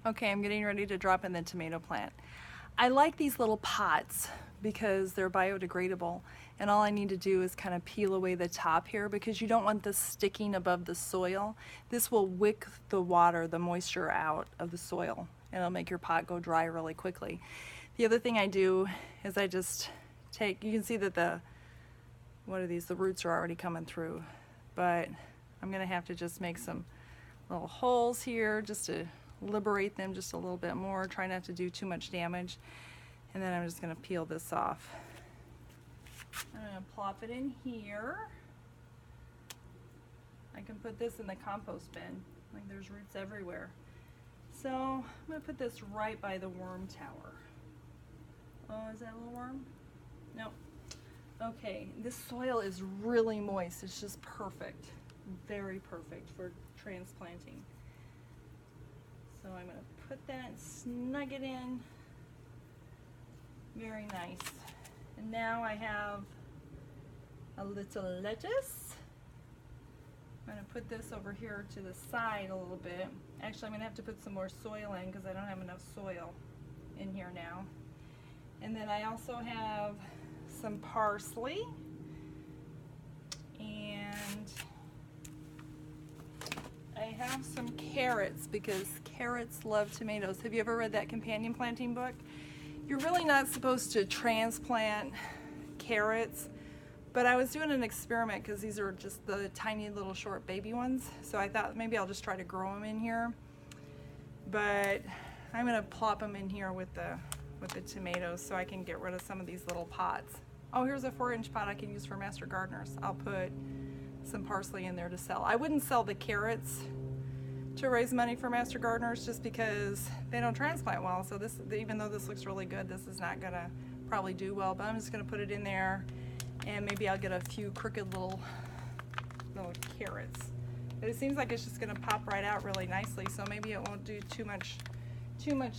Okay, I'm getting ready to drop in the tomato plant. I like these little pots because they're biodegradable, and all I need to do is kind of peel away the top here because you don't want this sticking above the soil. This will wick the water, the moisture out of the soil, and it'll make your pot go dry really quickly. The other thing I do is I just take, you can see that the roots are already coming through, but I'm gonna have to just make some little holes here just to liberate them just a little bit more, try not to do too much damage. And then I'm just going to peel this off. I'm going to plop it in here. I can put this in the compost bin. Like, there's roots everywhere. So I'm going to put this right by the worm tower. Oh, is that a little worm? No. Okay, this soil is really moist. It's just perfect. Very perfect for transplanting. So I'm going to put that and snug it in. Very nice. And now I have a little lettuce. I'm going to put this over here to the side a little bit. Actually, I'm going to have to put some more soil in because I don't have enough soil in here now. And then I also have some parsley. And I have some carrots because carrots love tomatoes. Have you ever read that companion planting book? You're really not supposed to transplant carrots, but I was doing an experiment because these are just the tiny little short baby ones. So I thought maybe I'll just try to grow them in here. But I'm going to plop them in here with the tomatoes so I can get rid of some of these little pots. Oh, here's a 4-inch pot I can use for Master Gardeners. I'll put some parsley in there to sell. I wouldn't sell the carrots to raise money for Master Gardeners just because they don't transplant well. So this, even though this looks really good, this is not gonna probably do well, but I'm just gonna put it in there and maybe I'll get a few crooked little carrots. But it seems like it's just gonna pop right out really nicely, so maybe it won't do too much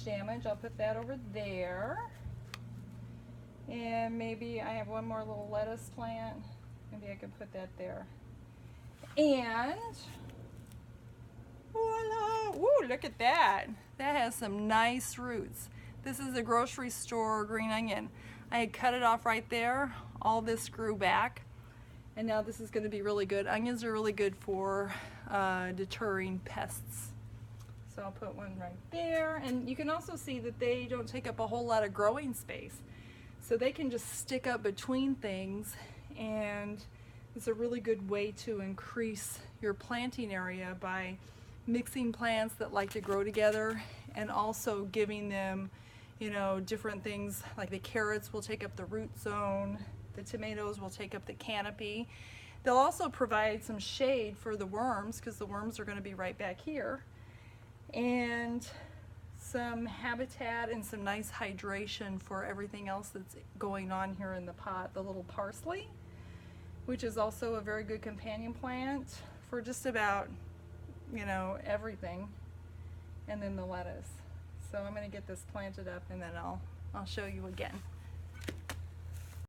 damage. I'll put that over there. And maybe I have one more little lettuce plant. Maybe I could put that there. And voila! Ooh, look at that. That has some nice roots. This is a grocery store green onion. I had cut it off right there. All this grew back. And now this is going to be really good. Onions are really good for deterring pests. So I'll put one right there. And you can also see that they don't take up a whole lot of growing space. So they can just stick up between things, and it's a really good way to increase your planting area by mixing plants that like to grow together and also giving them, you know, different things. Like the carrots will take up the root zone, the tomatoes will take up the canopy. They'll also provide some shade for the worms because the worms are going to be right back here, and some habitat and some nice hydration for everything else that's going on here in the pot. The little parsley, which is also a very good companion plant for just about, you know, everything. And then the lettuce. So I'm going to get this planted up and then I'll show you again.